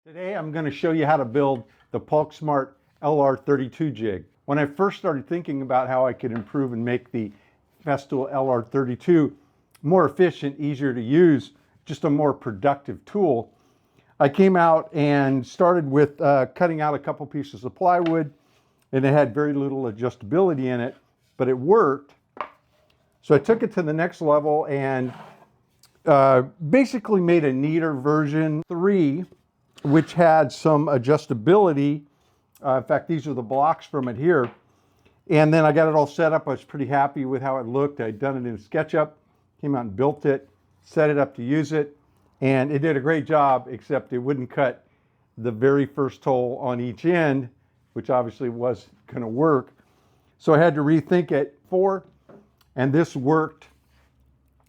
Today I'm going to show you how to build the Paulk Smart LR32 Jig. When I first started thinking about how I could improve and make the Festool LR32 more efficient, easier to use, just a more productive tool, I came out and started with cutting out a couple pieces of plywood, and it had very little adjustability in it, but it worked. So I took it to the next level and basically made a neater version 3, which had some adjustability. In fact, these are the blocks from it here. And then I got it all set up. I was pretty happy with how it looked. I'd done it in SketchUp, came out and built it, set it up to use it, and it did a great job, except it wouldn't cut the very first hole on each end, which obviously was going to work. So I had to rethink it and this worked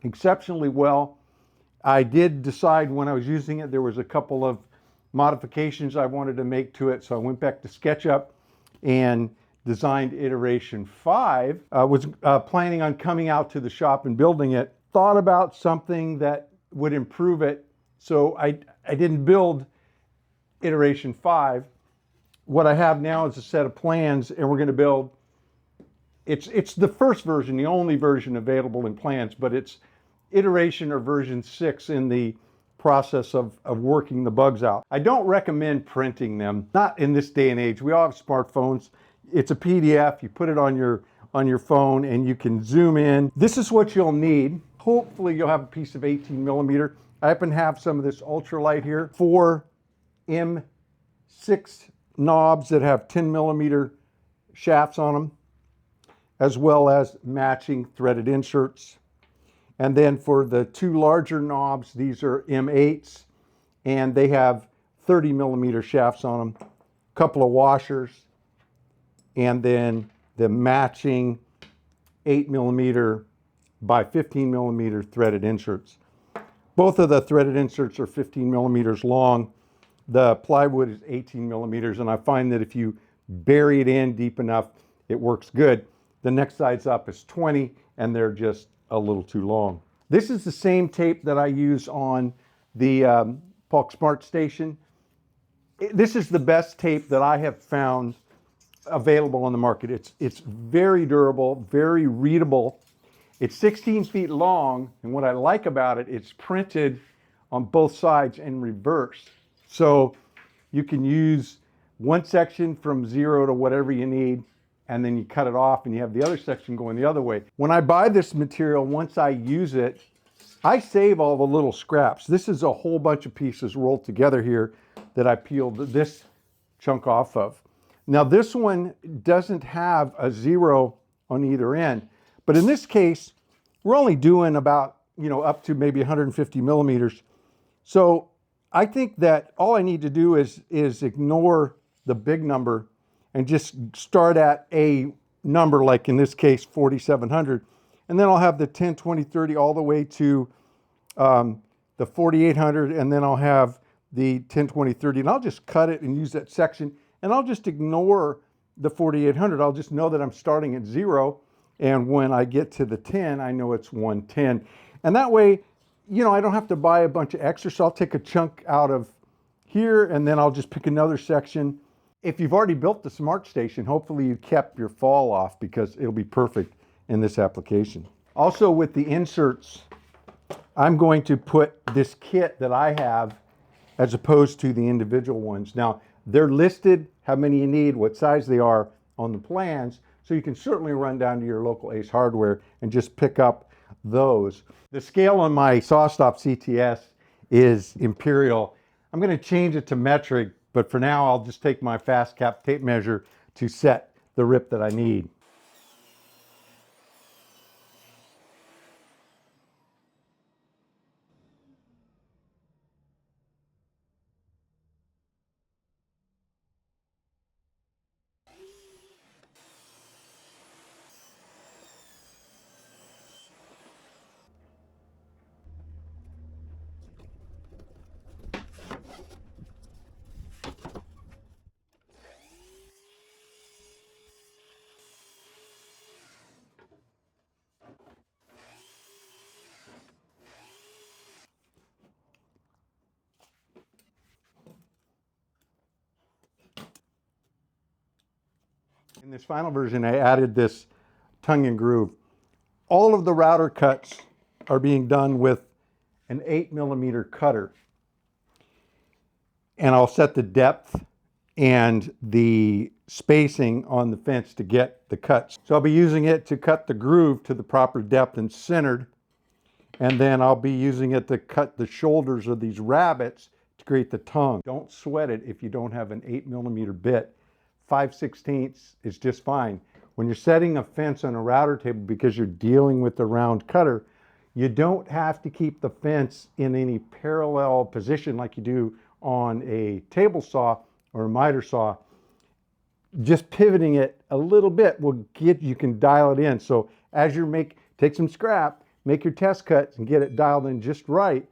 exceptionally well. I did decide when I was using it, there was a couple of modifications I wanted to make to it, so I went back to SketchUp and designed iteration 5. I was planning on coming out to the shop and building it. Thought about something that would improve it, so I didn't build iteration 5. What I have now is a set of plans, and we're going to build. It's the first version, the only version available in plans, but it's iteration or version 6 in the process of working the bugs out. I don't recommend printing them, not in this day and age. We all have smartphones. It's a PDF. You put it on your phone and you can zoom in. This is what you'll need. Hopefully you'll have a piece of 18 millimeter. I happen to have some of this ultralight here. 4 M6 knobs that have 10 millimeter shafts on them, as well as matching threaded inserts. And then for the 2 larger knobs, these are M8s, and they have 30 millimeter shafts on them, a couple of washers, and then the matching 8 millimeter by 15 millimeter threaded inserts. Both of the threaded inserts are 15 millimeters long. The plywood is 18 millimeters, and I find that if you bury it in deep enough, it works good. The next size up is 20, and they're just a little too long. This is the same tape that I use on the Paulk Smart Station. This is the best tape that I have found available on the market. It's very durable, very readable. It's 16 feet long, and what I like about it, it's printed on both sides in reverse. So you can use one section from 0 to whatever you need, and then you cut it off and you have the other section going the other way. When I buy this material, once I use it, I save all the little scraps. This is a whole bunch of pieces rolled together here that I peeled this chunk off of. Now this one doesn't have a 0 on either end, but in this case, we're only doing about, up to maybe 150 millimeters. So I think that all I need to do is ignore the big number and just start at a number, like in this case 4700, and then I'll have the 10, 20, 30 all the way to the 4800, and then I'll have the 10, 20, 30, and I'll just cut it and use that section, and I'll just ignore the 4800. I'll just know that I'm starting at 0, and when I get to the 10, I know it's 110, and that way, I don't have to buy a bunch of extra. So I'll take a chunk out of here, and then I'll just pick another section. If you've already built the Smart Station, hopefully you kept your fall off, because it'll be perfect in this application. Also with the inserts, I'm going to put this kit that I have as opposed to the individual ones. Now, they're listed how many you need, what size they are on the plans, so you can certainly run down to your local Ace Hardware and just pick up those. The scale on my SawStop CTS is imperial. I'm going to change it to metric, but for now, I'll just take my fast cap tape measure to set the rip that I need. In this final version, I added this tongue and groove. All of the router cuts are being done with an 8mm cutter. And I'll set the depth and the spacing on the fence to get the cuts. So I'll be using it to cut the groove to the proper depth and centered. And then I'll be using it to cut the shoulders of these rabbets to create the tongue. Don't sweat it if you don't have an 8mm bit. 5/16 is just fine. When you're setting a fence on a router table, because you're dealing with the round cutter, you don't have to keep the fence in any parallel position like you do on a table saw or a miter saw. Just pivoting it a little bit will get, you can dial it in. So as you take some scrap, make your test cuts and get it dialed in just right.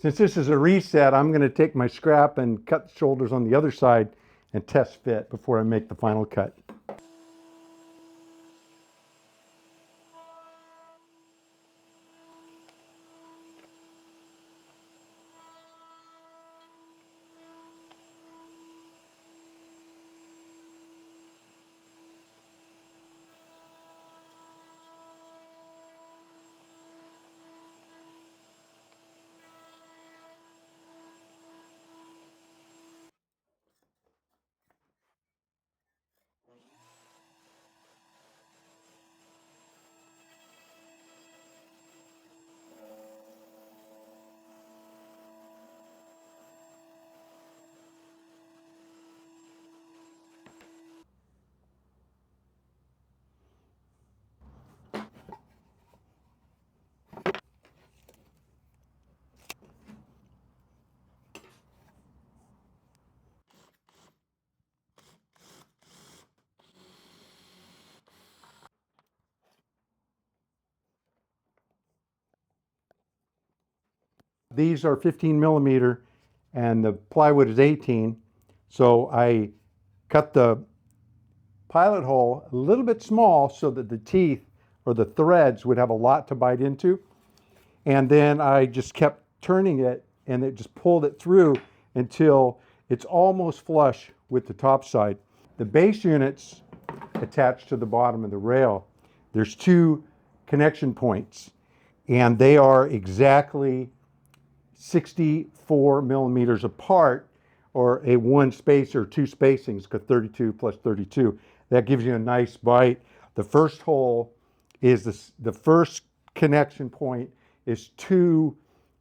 Since this is a reset, I'm going to take my scrap and cut the shoulders on the other side and test fit before I make the final cut. These are 15mm and the plywood is 18. So I cut the pilot hole a little bit small so that the teeth or the threads would have a lot to bite into. And then I just kept turning it and it just pulled it through until it's almost flush with the top side. The base units attached to the bottom of the rail, there's 2 connection points and they are exactly 64mm apart, or a 1 space or 2 spacings, because 32 plus 32. That gives you a nice bite. The first hole is the first connection point is 2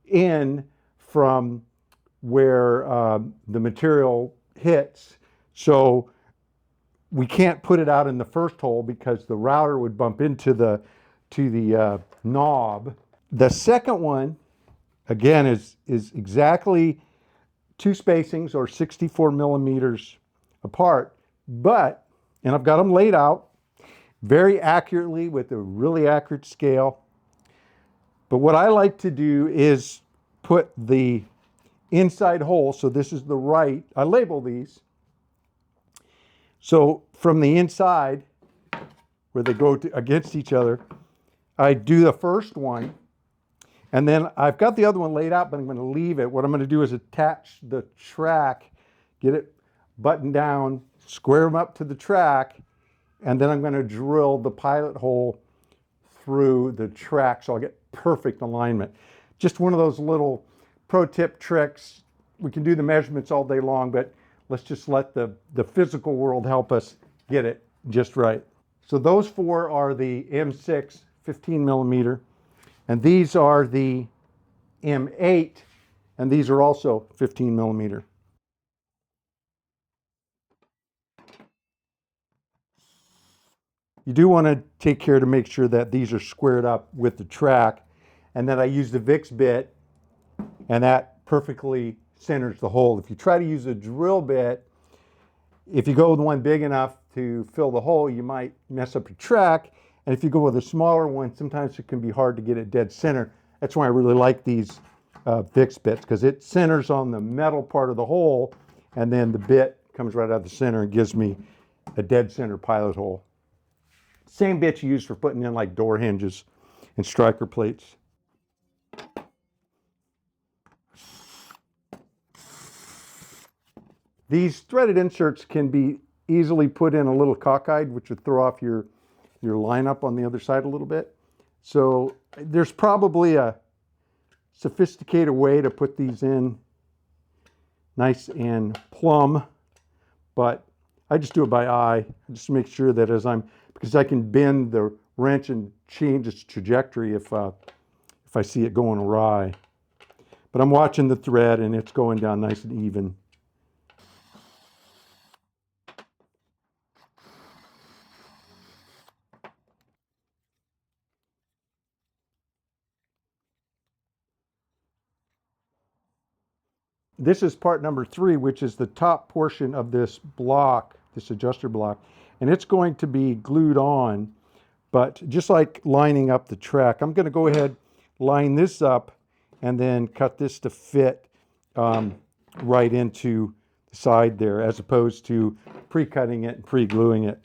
in from where the material hits. So we can't put it out in the first hole because the router would bump into the knob. The second one, again, is exactly 2 spacings or 64mm apart, but, and I've got them laid out very accurately with a really accurate scale. But what I like to do is put the inside hole, so this is the right, I label these. So from the inside, where they go against each other, I do the first one, and then I've got the other one laid out, but I'm going to leave it. What I'm going to do is attach the track, get it buttoned down, square them up to the track, and then I'm going to drill the pilot hole through the track so I'll get perfect alignment. Just one of those little pro tip tricks. We can do the measurements all day long, but let's just let the physical world help us get it just right. So those 4 are the M6 15mm, and these are the M8, and these are also 15mm. You do want to take care to make sure that these are squared up with the track, and then I use the VIX bit, and that perfectly centers the hole. If you try to use a drill bit, if you go with one big enough to fill the hole, you might mess up your track. And if you go with a smaller one, sometimes it can be hard to get it dead center. That's why I really like these VIX bits, because it centers on the metal part of the hole, and then the bit comes right out of the center and gives me a dead center pilot hole. Same bits you use for putting in like door hinges and striker plates. These threaded inserts can be easily put in a little cockeyed, which would throw off your lineup on the other side a little bit. So there's probably a sophisticated way to put these in nice and plumb, but I just do it by eye, just to make sure that because I can bend the wrench and change its trajectory if I see it going awry. But I'm watching the thread and it's going down nice and even. This is part number 3, which is the top portion of this block, this adjuster block, and it's going to be glued on. But just like lining up the track, I'm going to go ahead, line this up, and then cut this to fit right into the side there, as opposed to pre-cutting it and pre-gluing it.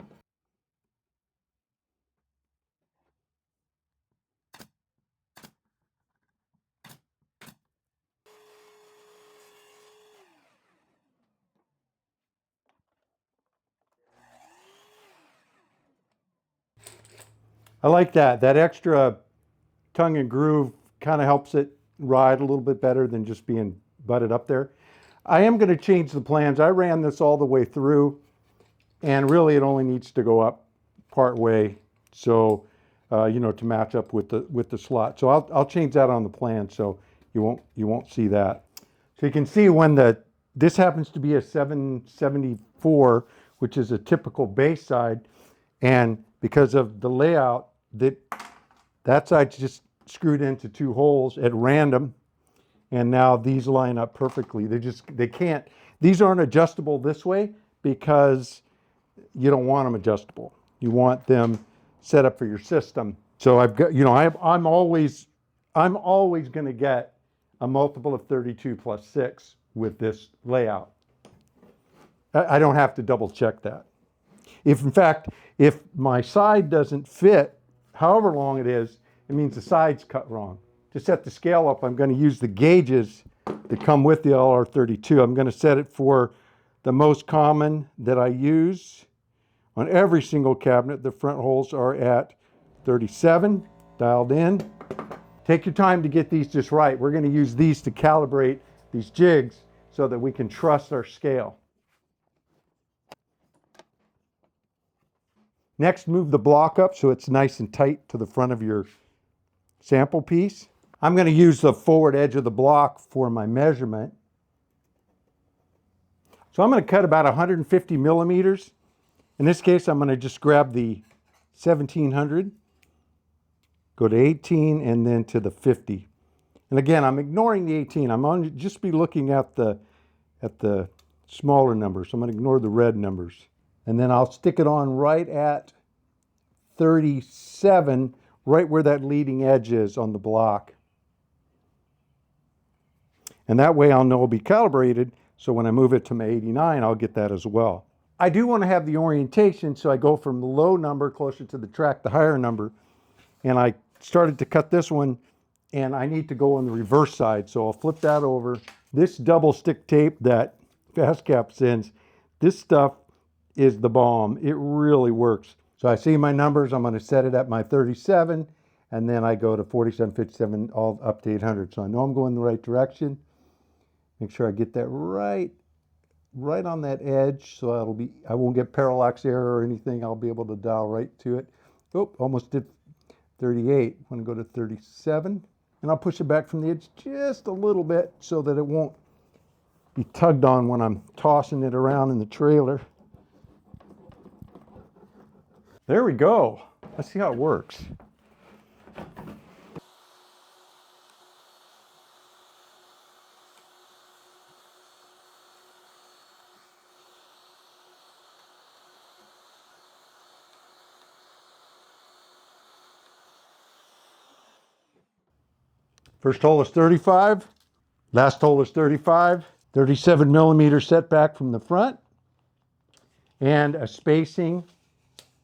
I like that. That extra tongue and groove kind of helps it ride a little bit better than just being butted up there. I am going to change the plans. I ran this all the way through, and really it only needs to go up part way, so to match up with the slot. So I'll change that on the plan, so you won't see that. So you can see when this happens to be a 774, which is a typical base side, and because of the layout, that side's just screwed into 2 holes at random, and now these line up perfectly. They can't, these aren't adjustable this way because you don't want them adjustable. You want them set up for your system. So I've got, I'm always going to get a multiple of 32 plus 6 with this layout. I don't have to double check that. If in fact, if my side doesn't fit, however long it is, it means the side's cut wrong. To set the scale up, I'm going to use the gauges that come with the LR32. I'm going to set it for the most common that I use. On every single cabinet, the front holes are at 37, dialed in. Take your time to get these just right. We're going to use these to calibrate these jigs so that we can trust our scale. Next, move the block up so it's nice and tight to the front of your sample piece. I'm going to use the forward edge of the block for my measurement. So I'm going to cut about 150 millimeters. In this case, I'm going to just grab the 1700, go to 18, and then to the 50. And again, I'm ignoring the 18. I'm going to just be looking at the smaller numbers. So I'm going to ignore the red numbers. And then I'll stick it on right at 37, right where that leading edge is on the block. And that way I'll know it'll be calibrated, so when I move it to my 89, I'll get that as well. I do want to have the orientation, so I go from the low number closer to the track, the higher number. And I started to cut this one, and I need to go on the reverse side, so I'll flip that over. This double stick tape that FastCap sends, this stuff is the bomb. It really works. So I see my numbers, I'm going to set it at my 37, and then I go to 47, 57, all up to 800. So I know I'm going the right direction. Make sure I get that right on that edge, so I won't get parallax error or anything. I'll be able to dial right to it. Oh, almost did 38. I'm going to go to 37, and I'll push it back from the edge just a little bit so that it won't be tugged on when I'm tossing it around in the trailer. There we go. Let's see how it works. First hole is 35. Last hole is 35. 37 millimeter setback from the front. and a spacing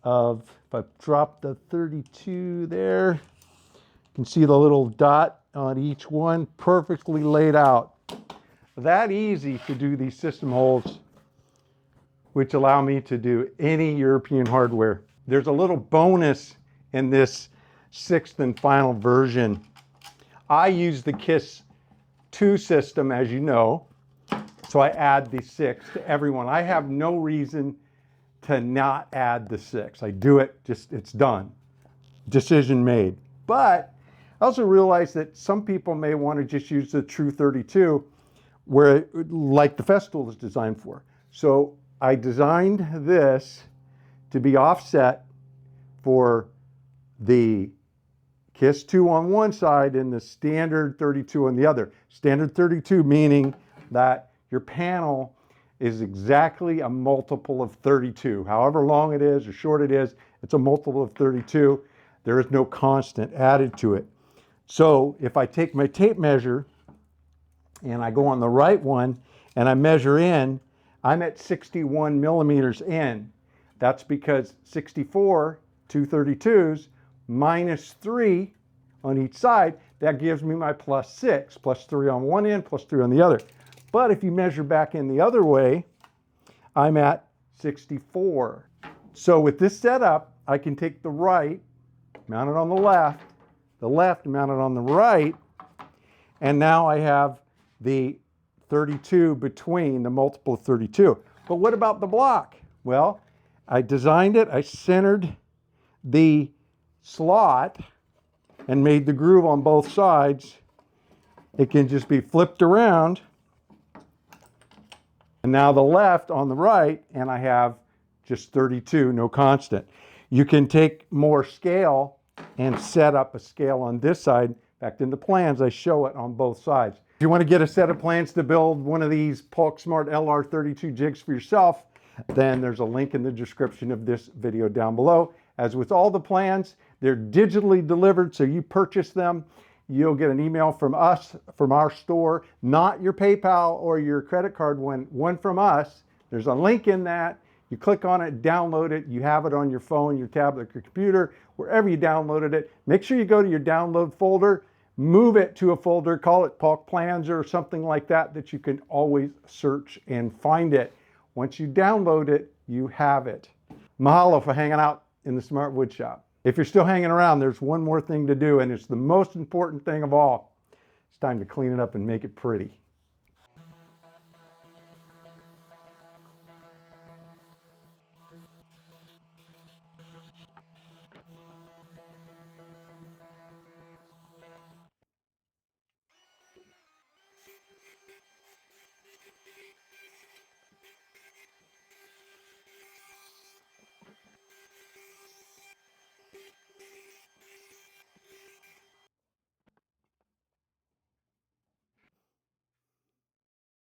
of, if I drop the 32 there, you can see the little dot on each one, perfectly laid out. That easy to do these system holes, which allow me to do any European hardware. There's a little bonus in this 6th and final version. I use the KISS 2 system, as you know, so I add the 6 to everyone. I have no reason to not add the 6. I do it, just it's done. Decision made. But I also realize that some people may want to just use the true 32, where like the Festool is designed for. So I designed this to be offset for the KISS 2 on one side and the standard 32 on the other. Standard 32 meaning that your panel is exactly a multiple of 32. However long it is or short it is, it's a multiple of 32. There is no constant added to it. So if I take my tape measure and I go on the right one and I measure in, I'm at 61 millimeters in. That's because 64, 232s, minus 3 on each side, that gives me my plus 6, plus 3 on one end, plus 3 on the other. But if you measure back in the other way, I'm at 64. So with this setup, I can take the right, mount it on the left mount it on the right, and now I have the 32 between the multiple of 32. But what about the block? Well, I designed it, I centered the slot and made the groove on both sides. It can just be flipped around. And now the left on the right, and I have just 32, no constant. You can take more scale and set up a scale on this side. In fact, in the plans, I show it on both sides. If you want to get a set of plans to build one of these Paulk Smart LR32 jigs for yourself, then there's a link in the description of this video down below. As with all the plans, they're digitally delivered, so you purchase them. You'll get an email from us, from our store, not your PayPal or your credit card one from us. There's a link in that. You click on it, download it. You have it on your phone, your tablet, your computer, wherever you downloaded it. Make sure you go to your download folder, move it to a folder, call it Paulk Plans or something like that, that you can always search and find it. Once you download it, you have it. Mahalo for hanging out in the Smart Wood Shop. If you're still hanging around, there's one more thing to do, and it's the most important thing of all. It's time to clean it up and make it pretty.